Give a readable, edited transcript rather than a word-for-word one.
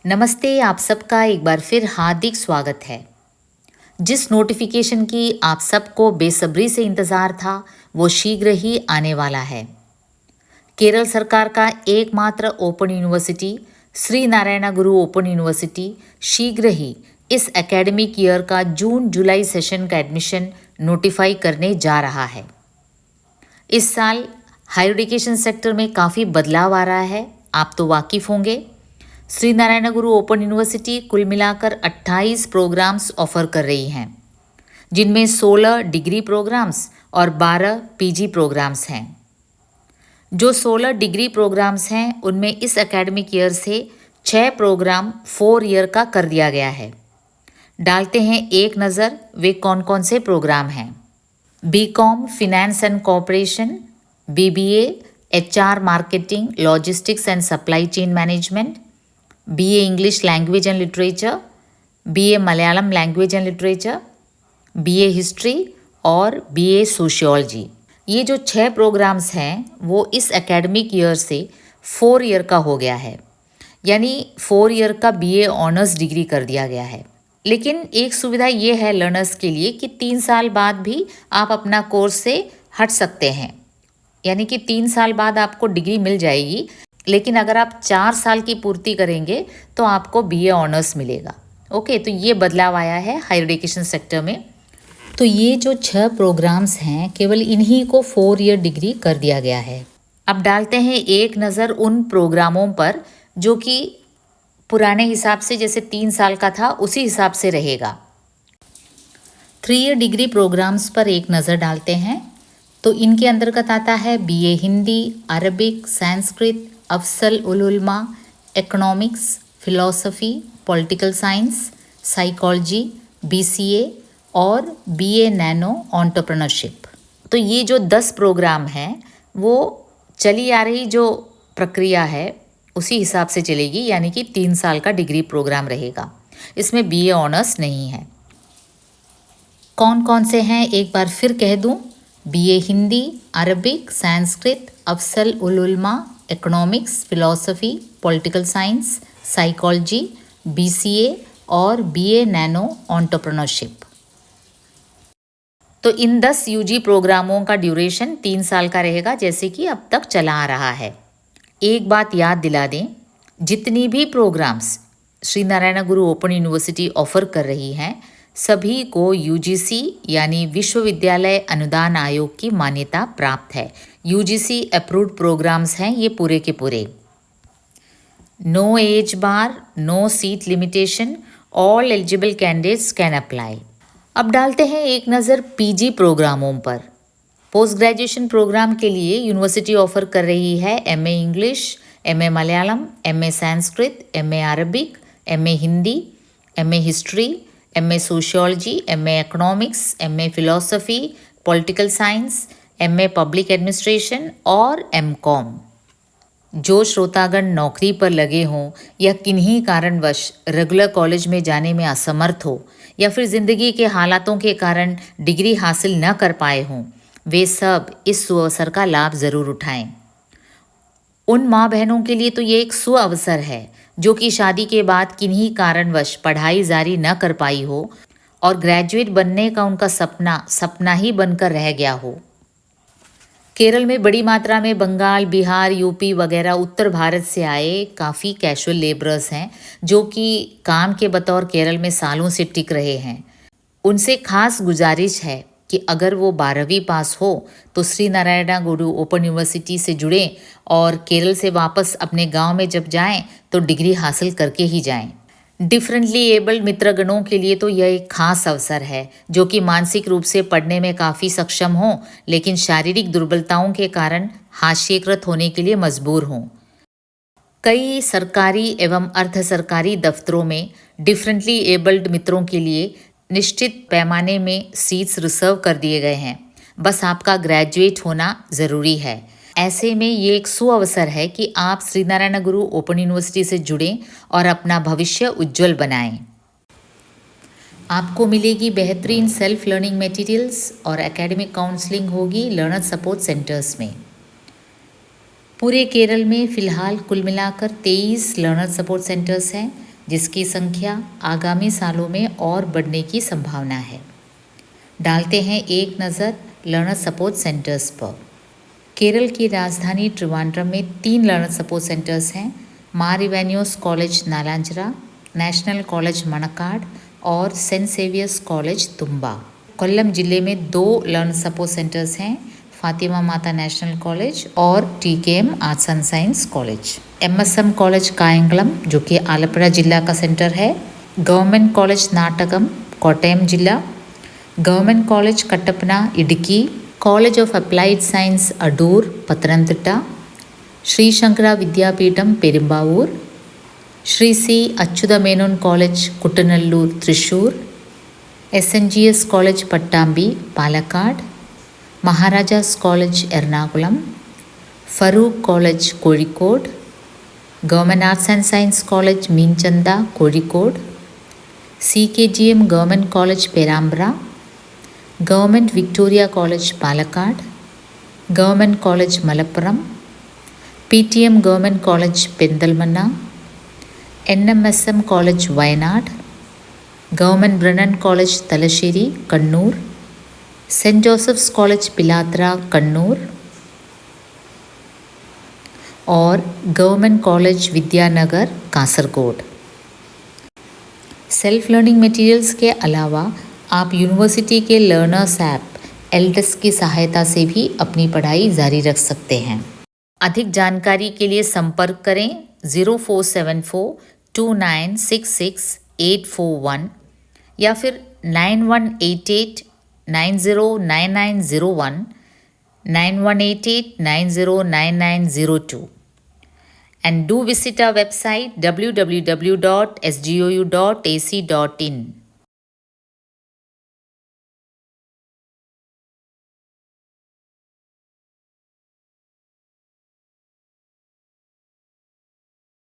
नमस्ते, आप सबका एक बार फिर हार्दिक स्वागत है। जिस नोटिफिकेशन की आप सबको बेसब्री से इंतज़ार था, वो शीघ्र ही आने वाला है। केरल सरकार का एकमात्र ओपन यूनिवर्सिटी श्री नारायण गुरु ओपन यूनिवर्सिटी शीघ्र ही इस एकेडमिक ईयर का जून-जुलाई सेशन का एडमिशन नोटिफाई करने जा रहा है। इस साल हायर एजुकेशन सेक्टर में काफ़ी बदलाव आ रहा है, आप तो वाकिफ़ होंगे। श्री नारायण गुरु ओपन यूनिवर्सिटी कुल मिलाकर 28 प्रोग्राम्स ऑफर कर रही हैं, जिनमें 16 डिग्री प्रोग्राम्स और 12 पीजी प्रोग्राम्स हैं। जो 16 डिग्री प्रोग्राम्स हैं, उनमें इस एकेडमिक ईयर से 6 प्रोग्राम 4 ईयर का कर दिया गया है। डालते हैं एक नज़र वे कौन कौन से प्रोग्राम हैं। BCom finance and corporation, BBA HR marketing logistics and supply chain management, BA English language and literature, BA Malayalam language and literature, BA history और बीए सोशियोलॉजी। ये जो 6 प्रोग्राम्स हैं वो इस एकेडमिक ईयर से 4 ईयर का हो गया है, यानी 4 ईयर का बीए ऑनर्स डिग्री कर दिया गया है। लेकिन एक सुविधा ये है लर्नर्स के लिए कि 3 साल बाद भी आप अपना कोर्स से हट सकते हैं, यानी कि 3 साल बाद आपको डिग्री मिल जाएगी। लेकिन अगर आप 4 साल की पूर्ति करेंगे तो आपको बीए ऑनर्स मिलेगा। ओके, तो ये बदलाव आया है हायर एजुकेशन सेक्टर में। तो ये जो 6 प्रोग्राम्स हैं, केवल इन्हीं को 4 ईयर डिग्री कर दिया गया है। अब डालते हैं एक नज़र उन प्रोग्रामों पर जो कि पुराने हिसाब से जैसे 3 साल का था उसी हिसाब से रहेगा। 3 ईयर डिग्री प्रोग्राम्स पर एक नज़र डालते हैं। तो इनके अंतर्गत आता है बीए हिंदी, अरबिक, संस्कृत, अफसल उल उलमा, economics, philosophy, political science, psychology, BCA और बीए नैनो एंटरप्रेन्योरशिप। तो ये जो 10 प्रोग्राम हैं वो चली आ रही जो प्रक्रिया है उसी हिसाब से चलेगी, यानी कि 3 साल का डिग्री प्रोग्राम रहेगा। इसमें बीए ऑनर्स नहीं है। कौन कौन से हैं एक बार फिर कह दूं। बीए हिंदी, अरबिक, संस्कृत, अफसल उल उलमा, economics, philosophy, political science, psychology, BCA और बीए नैनो एंटरप्रेन्योरशिप। तो इन 10 यूजी प्रोग्रामों का ड्यूरेशन 3 साल का रहेगा, जैसे कि अब तक चला आ रहा है। एक बात याद दिला दें, जितनी भी प्रोग्राम्स श्री नारायण गुरु ओपन यूनिवर्सिटी ऑफर कर रही हैं, सभी को यूजीसी यानी विश्वविद्यालय अनुदान आयोग की मान्यता प्राप्त है। यूजीसी अप्रूव्ड प्रोग्राम्स हैं ये पूरे के पूरे। No age bar, no seat limitation, all eligible candidates can apply. अब डालते हैं एक नज़र पीजी प्रोग्रामों पर। पोस्ट ग्रेजुएशन प्रोग्राम के लिए यूनिवर्सिटी ऑफर कर रही है MA English, MA Malayalam, MA Sanskrit, MA Arabic, MA Hindi, MA history, MA sociology, MA economics, MA philosophy, political science, MA public administration और एमकॉम। जो श्रोतागण नौकरी पर लगे हों या किन्हीं कारणवश रेगुलर कॉलेज में जाने में असमर्थ हो या फिर ज़िंदगी के हालातों के कारण डिग्री हासिल न कर पाए हों, वे सब इस सुअवसर का लाभ ज़रूर उठाएं। उन माँ बहनों के लिए तो ये एक सुअवसर है जो कि शादी के बाद किन्हीं कारणवश पढ़ाई जारी न कर पाई हो और ग्रेजुएट बनने का उनका सपना ही बनकर रह गया हो। केरल में बड़ी मात्रा में बंगाल, बिहार, यूपी वगैरह उत्तर भारत से आए काफ़ी कैजुअल लेबरर्स हैं जो कि काम के बतौर केरल में सालों से टिक रहे हैं। उनसे खास गुजारिश है कि अगर वो 12वीं पास हो तो श्री नारायण गुरु ओपन यूनिवर्सिटी से जुड़ें और केरल से वापस अपने गांव में जब जाएं तो डिग्री हासिल करके ही जाएं। डिफरेंटली एबल्ड मित्रगणों के लिए तो यह एक खास अवसर है जो कि मानसिक रूप से पढ़ने में काफ़ी सक्षम हों लेकिन शारीरिक दुर्बलताओं के कारण हाशिएकृत होने के लिए मजबूर हों। कई सरकारी एवं अर्ध सरकारी दफ्तरों में डिफरेंटली एबल्ड मित्रों के लिए निश्चित पैमाने में सीट्स रिजर्व कर दिए गए हैं। बस आपका ग्रेजुएट होना ज़रूरी है। ऐसे में ये एक सुअवसर है कि आप श्री नारायण गुरु ओपन यूनिवर्सिटी से जुड़ें और अपना भविष्य उज्जवल बनाएं। आपको मिलेगी बेहतरीन सेल्फ लर्निंग मटेरियल्स और एकेडमिक काउंसलिंग होगी लर्नर सपोर्ट सेंटर्स में। पूरे केरल में फ़िलहाल कुल मिलाकर 23 लर्नर सपोर्ट सेंटर्स हैं जिसकी संख्या आगामी सालों में और बढ़ने की संभावना है। डालते हैं एक नज़र लर्नर सपोर्ट सेंटर्स पर। केरल की राजधानी त्रिवांड्रम में 3 लर्नर सपोर्ट सेंटर्स हैं। Mar Ivanios college Nalanchira, national college Manacaud और Saint Xavier's college Thumba. Kollam जिले में 2 लर्नर सपोर्ट सेंटर्स हैं, फातिमा माता नेशनल कॉलेज और TKM arts and science college. MSM college Kayamkulam जो कि आलपुरा जिला का सेंटर है, गवर्नमेंट कॉलेज नाटकम कोट्टयम जिला, government college Kattappana Idukki, college of applied science Adoor Pathanamthitta, Sree Sankara Vidyapeetham Perumbavoor, Sree C Achutha Menon college Kuttanellur Thrissur, SNGS college Pattambi Palakkad, Maharajas college Ernakulam, Farook college Kozhikode, government arts and science college Meenchanda Kozhikode, CKGM government college Perambra, government Victoria college Palakkad, government college Malappuram, PTM government college Perinthalmanna, NMSM college Wayanad, government Brennen college Thalassery Kannur, Saint Joseph's college Pilathara Kannur और government college Vidyanagar Kasaragod. Self learning materials के अलावा आप university के learners app LDESK की सहायता से भी अपनी पढ़ाई जारी रख सकते हैं। अधिक जानकारी के लिए संपर्क करें 04742966 या फिर 9188909901 9188909902 and do visit our website www.sgou.ac.in.